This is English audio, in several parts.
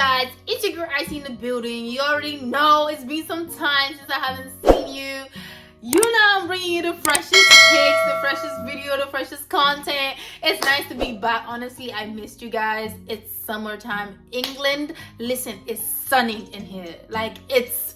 guys, it's your girl Icy in the building. You already know it's been some time since I haven't seen you. You know I'm bringing you the freshest pics, the freshest video, the freshest content. It's nice to be back. Honestly, I missed you guys. It's summertime England. Listen, it's sunny in here. Like it's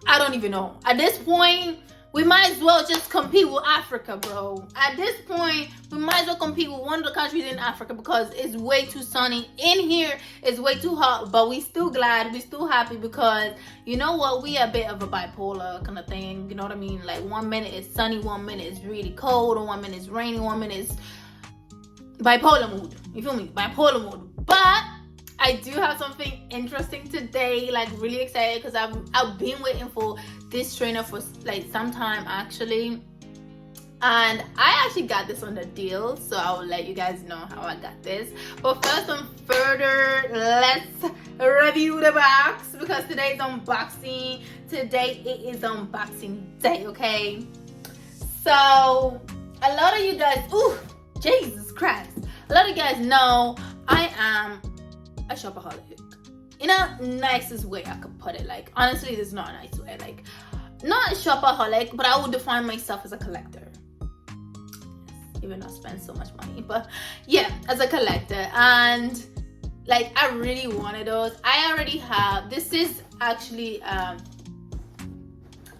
I don't even know. At this point, we might as well just compete with Africa, bro. At this point, we might as well compete with one of the countries in Africa because it's way too sunny. In here, it's way too hot, but we still glad, we still happy because, you know what, we a bit of a bipolar kind of thing, you know what I mean? Like 1 minute it's sunny, 1 minute it's really cold, or 1 minute it's rainy, 1 minute it's bipolar mood. You feel me? Bipolar mood. But I do have something interesting today, like really excited because I've been waiting for this trainer for like some time actually, and I actually got this on the deal, so I will let you guys know how I got this. But first and further, let's review the box because today's unboxing. Today it is unboxing day, okay? So a lot of you guys, ooh, Jesus Christ, a lot of you guys know I am a shopaholic in a nicest way I could put it. Like honestly, this is not a nice way. Like not a shopaholic, but I would define myself as a collector. Even though I spend so much money, but yeah, as a collector. And like I really wanted those. I already have. This is actually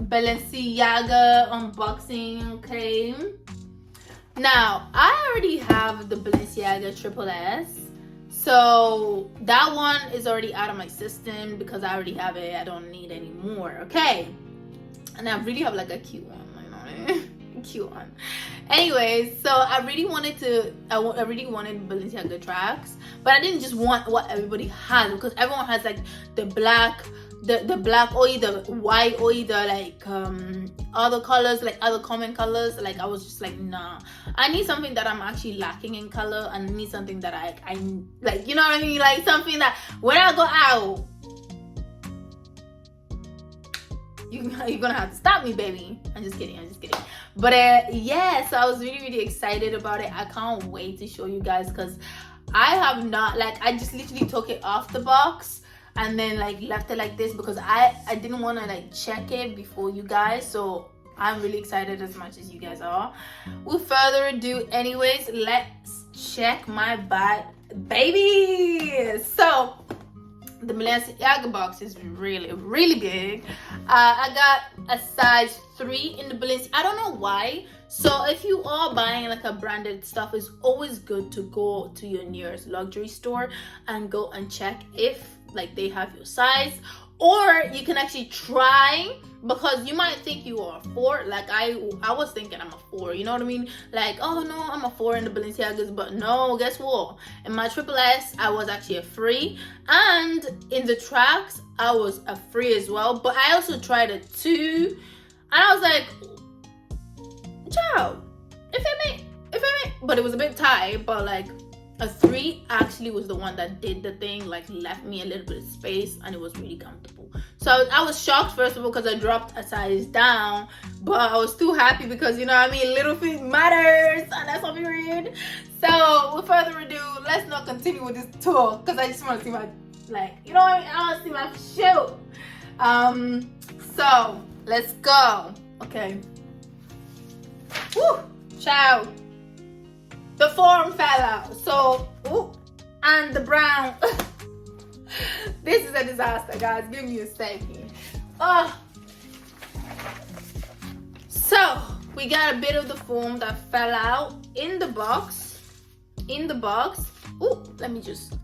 Balenciaga unboxing. Okay. Now I already have the Balenciaga Triple S. So that one is already out of my system because I already have it. I don't need any more, okay? And I really have like a cute one, you know, a cute one. Anyways, so I really wanted Balenciaga tracks, but I didn't just want what everybody has because everyone has like the black, the black or the white or the like other colors, like other common colors. Like I was just like, nah, I need something that I'm actually lacking in color, and I need something that I like, you know what I mean, like something that when I go out you're gonna have to stop me, baby. I'm just kidding. But yeah, so I was really excited about it. I can't wait to show you guys because I have not, like, I just literally took it off the box and then like left it like this because I didn't want to like check it before you guys. So I'm really excited as much as you guys are. With further ado, anyways, let's check my bag, baby. So the Balenciaga box is really big. I got a size 3 in the Balenciaga. I don't know why. So if you are buying like a branded stuff, it's always good to go to your nearest luxury store and go and check if like they have your size, or you can actually try, because you might think you are a 4. Like I was thinking I'm a 4, you know what I mean? Like, oh no, I'm a 4 in the Balenciagas, but no, guess what? In my Triple S, I was actually a 3, and in the tracks, I was a 3 as well. But I also tried a 2, and I was like, child, if it me, but it was a bit tight. But like a 3 actually was the one that did the thing, like left me a little bit of space, and it was really comfortable. So I was shocked first of all because I dropped a size down, but I was too happy because, you know what I mean, little feet matters, and that's what we read. So with further ado, let's not continue with this tour because I just want to see my, like, you know what I mean, I want to see my shoe. So let's go. Okay. Woo, child. The form fell out. So, ooh, and the brown. This is a disaster, guys. Give me a second. So we got a bit of the foam that fell out in the box. Ooh, let me just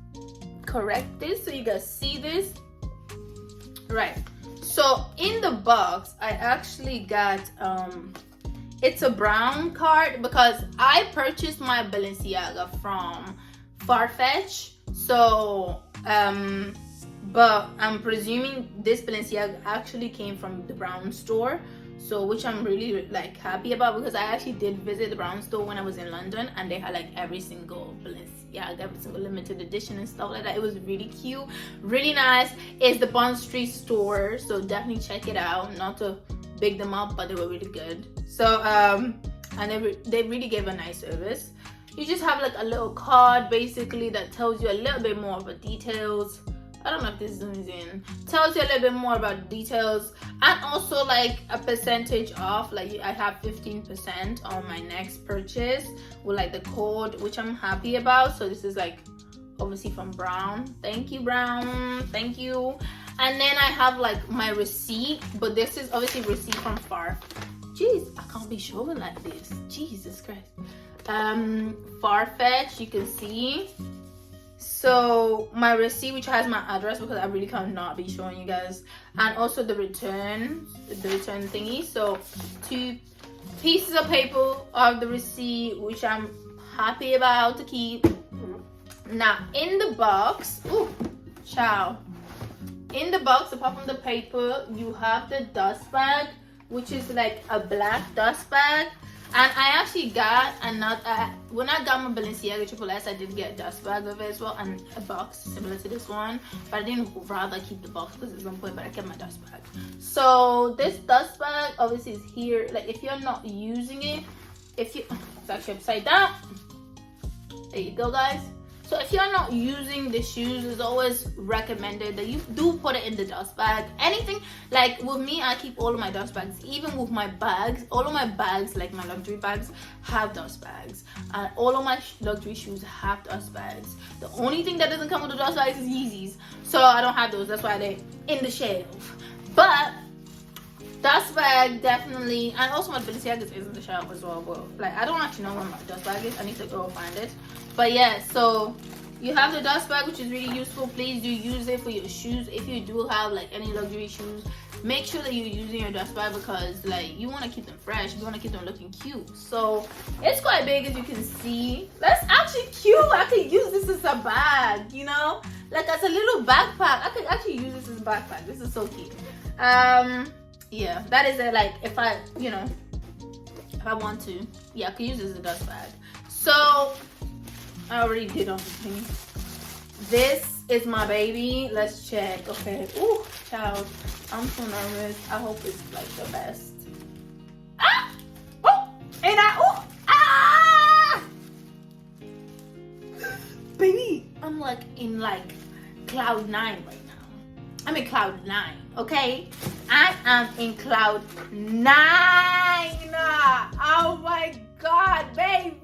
correct this so you guys see this. Right. So in the box, I actually got it's a brown card because I purchased my Balenciaga from Farfetch. So but I'm presuming this Balenciaga actually came from the brown store, so which I'm really like happy about because I actually did visit the brown store when I was in London, and they had like every single Balenciaga, every single limited edition and stuff like that. It was really cute, really nice. It's the Bond Street store, so definitely check it out. Not to big them up, but they were really good. So and they really gave a nice service. you just have like a little card basically that tells you a little bit more about details. I don't know if this zooms in. Tells you a little bit more about details, and also like a percentage off. Like I have 15% on my next purchase with like the code, which I'm happy about. So this is like obviously from Brown. Thank you, Brown. Thank you. And then I have like my receipt, but this is obviously receipt from Jeez, I can't be showing like this. Jesus Christ. Farfetch, you can see. So my receipt, which has my address, because I really cannot be showing you guys, and also the return thingy. So 2 pieces of paper of the receipt, which I'm happy about to keep. Now in the box, in the box, apart from the paper, you have the dust bag, which is like a black dust bag. And I actually got another, when I got my Balenciaga Triple S, I did get a dust bag of it as well, and a box similar to this one. But I didn't rather keep the box because there's no point, but I kept my dust bag. So this dust bag obviously is here. Like if you're not using it, it's actually upside down. There you go, guys. So if you're not using the shoes, it's always recommended that you do put it in the dust bag. Anything, like with me, I keep all of my dust bags. Even with my bags, all of my bags, like my luxury bags, have dust bags. And all of my luxury shoes have dust bags. The only thing that doesn't come with the dust bags is Yeezys. So I don't have those. That's why they're in the shelf. But dust bag definitely, and also my Balenciaga is in the shelf as well. But like I don't actually know where my dust bag is. I need to go find it. But yeah, so you have the dust bag, which is really useful. Please do use it for your shoes. If you do have like any luxury shoes, make sure that you're using your dust bag, because like you want to keep them fresh. You want to keep them looking cute. So it's quite big, as you can see. That's actually cute. I could use this as a bag, you know, like as a little backpack. I could actually use this as a backpack. This is so cute. Yeah, that is it. Like if I, you know, if I want to, yeah, I could use this as a dust bag. So I already did on the thing. This is my baby. Let's check. Okay. Ooh, child. I'm so nervous. I hope it's like the best. Ah! Oh! And oh! Ah! Baby, I'm like in like cloud 9 right now. I'm in cloud 9, okay? I am in cloud 9. Oh my God, baby.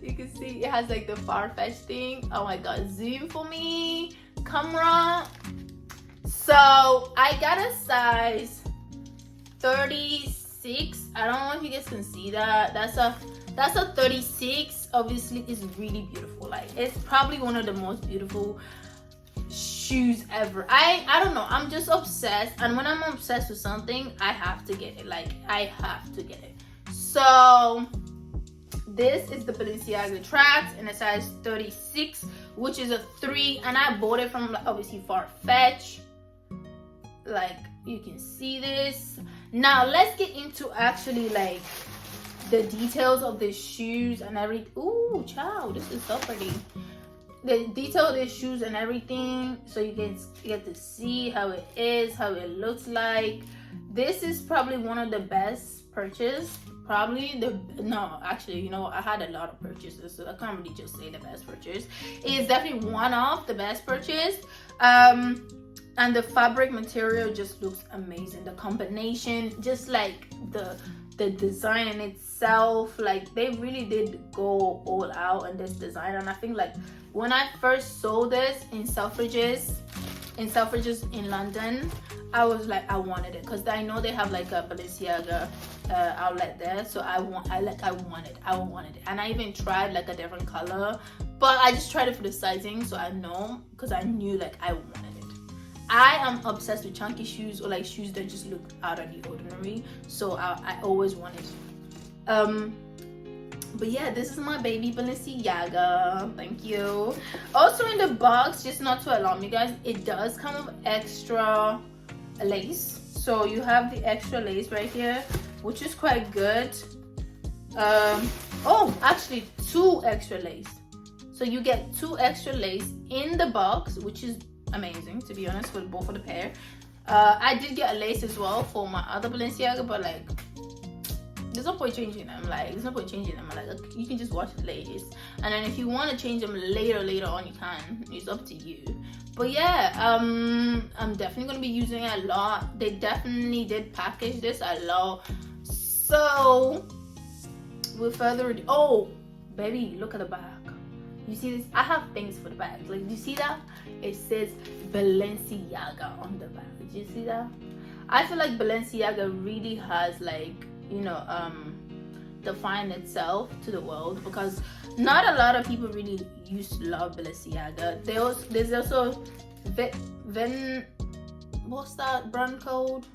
You can see it has like the Farfetch thing. Oh my God, zoom for me, camera. So I got a size 36. I don't know if you guys can see that. That's a 36. Obviously, it's really beautiful. Like it's probably one of the most beautiful shoes ever. I don't know. I'm just obsessed, and when I'm obsessed with something, I have to get it. Like I have to get it. So this is the Balenciaga Trax in a size 36, which is a 3, and I bought it from obviously Farfetch. Like you can see this. Now let's get into actually like the details of the shoes and everything. Ooh, child, this is so pretty. The detail of the shoes and everything, so you get to see how it is, how it looks like. This is probably one of the best purchases. Actually, you know, I had a lot of purchases, so I can't really just say the best purchase. It's definitely one of the best purchase. And the fabric material just looks amazing. The combination, just like the design in itself, like they really did go all out in this design. And I think like when I first saw this in Selfridges in London, I was like, I wanted it, because I know they have like a Balenciaga outlet there. So I wanted it, and I even tried like a different color, but I just tried it for the sizing, so I know, because I knew like I wanted it. I am obsessed with chunky shoes, or like shoes that just look out of the ordinary. So I always wanted. But yeah, this is my baby Balenciaga. Thank you. Also in the box, just not to alarm you guys, it does come with extra lace. So you have the extra lace right here, which is quite good. Oh, actually 2 extra lace. So you get 2 extra lace in the box, which is amazing, to be honest, with both of the pair. I did get a lace as well for my other Balenciaga, but like there's no point changing them. Like, there's no point changing them. Like, you can just wash the latest, and then if you want to change them later on, you can. It's up to you. But yeah, I'm definitely gonna be using it a lot. They definitely did package this a lot. So with further ado, oh baby, look at the back. You see this? I have things for the back. Like, do you see that? It says Balenciaga on the back. Did you see that? I feel like Balenciaga really has, like, you know, defined itself to the world, because not a lot of people really used to love Balenciaga. There's also what's that brand called?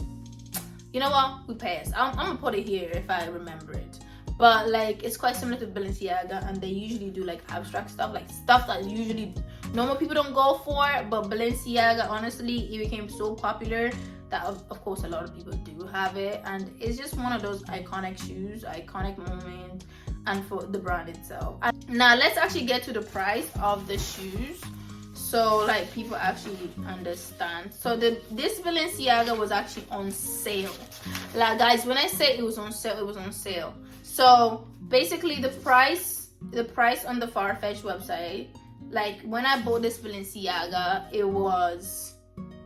You know what? We pass. I'm gonna put it here if I remember it. But like, it's quite similar to Balenciaga, and they usually do like abstract stuff, like stuff that usually normal people don't go for. But Balenciaga, honestly, it became so popular that of course a lot of people do have it, and it's just one of those iconic shoes, iconic moment, and for the brand itself. Now let's actually get to the price of the shoes, so like people actually understand. So this Balenciaga was actually on sale. Like, guys, when I say it was on sale, it was on sale. So basically the price on the Farfetch website, like when I bought this Balenciaga, it was,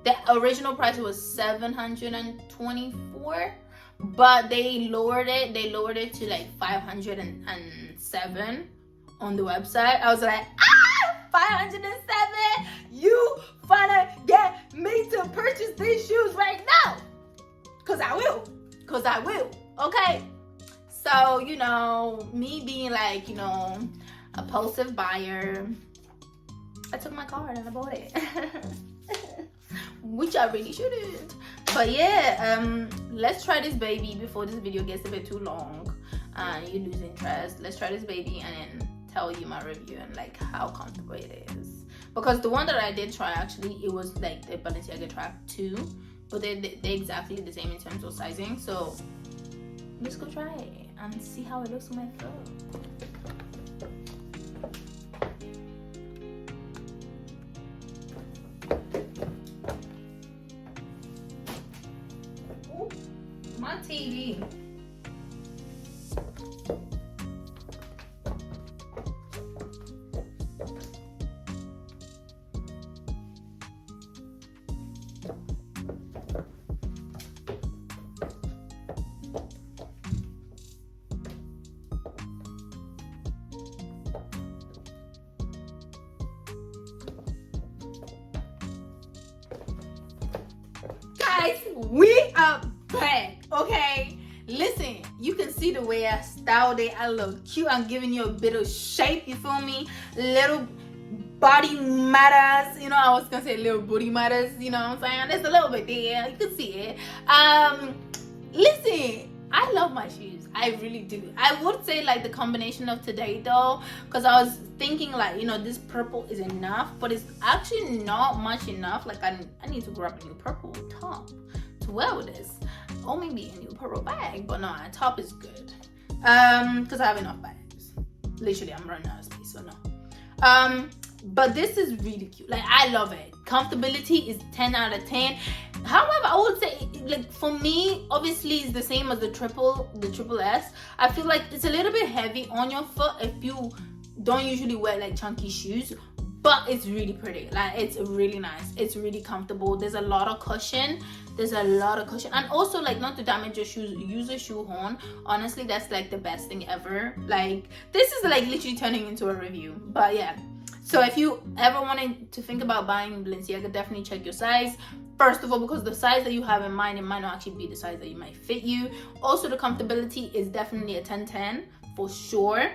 the original price was $724, but they lowered it to like $507 on the website. I was like, $507? You finna get me to purchase these shoes right now? Cause I will, okay? So, you know, me being like, you know, a impulsive buyer, I took my card and I bought it. Which I really shouldn't. But yeah, let's try this baby before this video gets a bit too long and you lose interest. Let's try this baby and then tell you my review and like how comfortable it is. Because the one that I did try, actually, it was like the Balenciaga Track 2, but they're exactly the same in terms of sizing. So let's go try it and see how it looks on my foot. My TV. Guys, we are back, okay? Listen, you can see the way I styled it. I look cute. I'm giving you a bit of shape, you feel me? Little body matters, you know. I was gonna say little booty matters, you know what I'm saying? There's a little bit there, you can see it. Listen, I love my shoes. I really do. I would say like the combination of today though, because I was thinking like, you know, this purple is enough, but it's actually not much enough. Like I need to grab a new purple top to wear with this, or maybe a new purple bag. But no, a top is good, because I have enough bags. Literally, I'm running out of space, so no. But this is really cute. Like, I love it. Comfortability is 10 out of 10. However, I would say, like, for me, obviously it's the same as the triple S. I feel like it's a little bit heavy on your foot if you don't usually wear like chunky shoes, but it's really pretty. Like, it's really nice. It's really comfortable. There's a lot of cushion. And also, like, not to damage your shoes, use a shoe horn. Honestly, that's like the best thing ever. Like, this is like literally turning into a review. But yeah, so if you ever wanted to think about buying Balenciaga, definitely check your size. First of all, because the size that you have in mind, it might not actually be the size that you might fit you. Also, the comfortability is definitely a 10/10 for sure.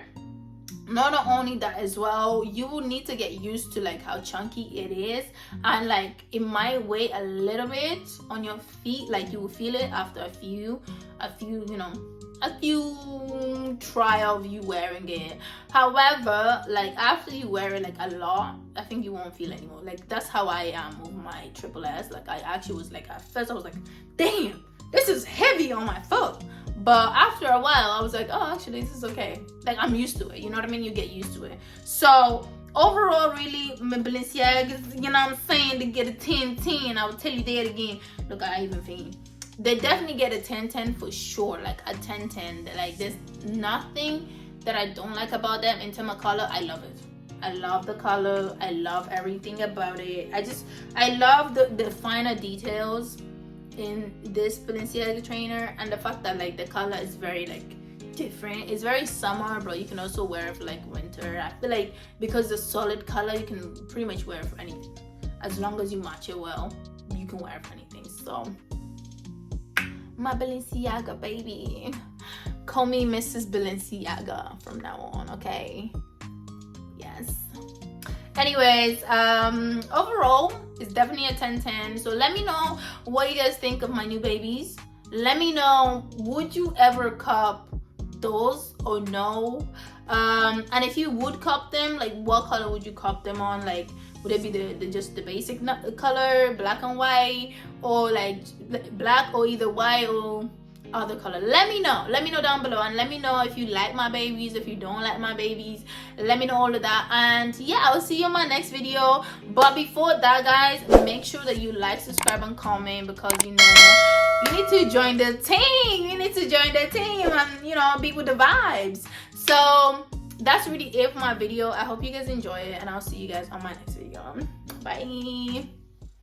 Not only that as well, you will need to get used to like how chunky it is, and like it might weigh a little bit on your feet. Like, you will feel it after a few trial of you wearing it. However, like after you wear it like a lot, I think you won't feel anymore. Like, that's how I am with my triple S. Like, I actually was like, at first I was like, damn, this is heavy on my foot. But after a while, I was like, oh, actually, this is okay. Like, I'm used to it. You know what I mean? You get used to it. So overall, really, Balenciaga, you know what I'm saying, to get a 10/10. I will tell you that again. Look, I even think they definitely get a 10/10 for sure, like a 10/10. Like there's nothing that I don't like about them. In terms of color, I love it. I love the color. I love everything about it. I love the finer details in this Balenciaga trainer, and the fact that like the color is very like different. It's very summer, but you can also wear it for like winter. I feel like because the solid color, you can pretty much wear it for anything. As long as you match it well, you can wear it for anything. So my Balenciaga baby. Call me Mrs. Balenciaga from now on, okay? Yes. Anyways, overall, it's definitely a 10/10. So let me know what you guys think of my new babies. Let me know, would you ever cop those or no? And if you would cop them, like what color would you cop them on? Like, would it be the just the basic color, black and white, or like black or either white or other color? Let me know down below, and let me know if you like my babies, if you don't like my babies. Let me know all of that. And yeah, I'll see you in my next video. But before that, guys, make sure that you like, subscribe, and comment, because you know you need to join the team. You need to join the team and, you know, be with the vibes. So that's really it for my video. I hope you guys enjoy it, and I'll see you guys on my next video. Bye.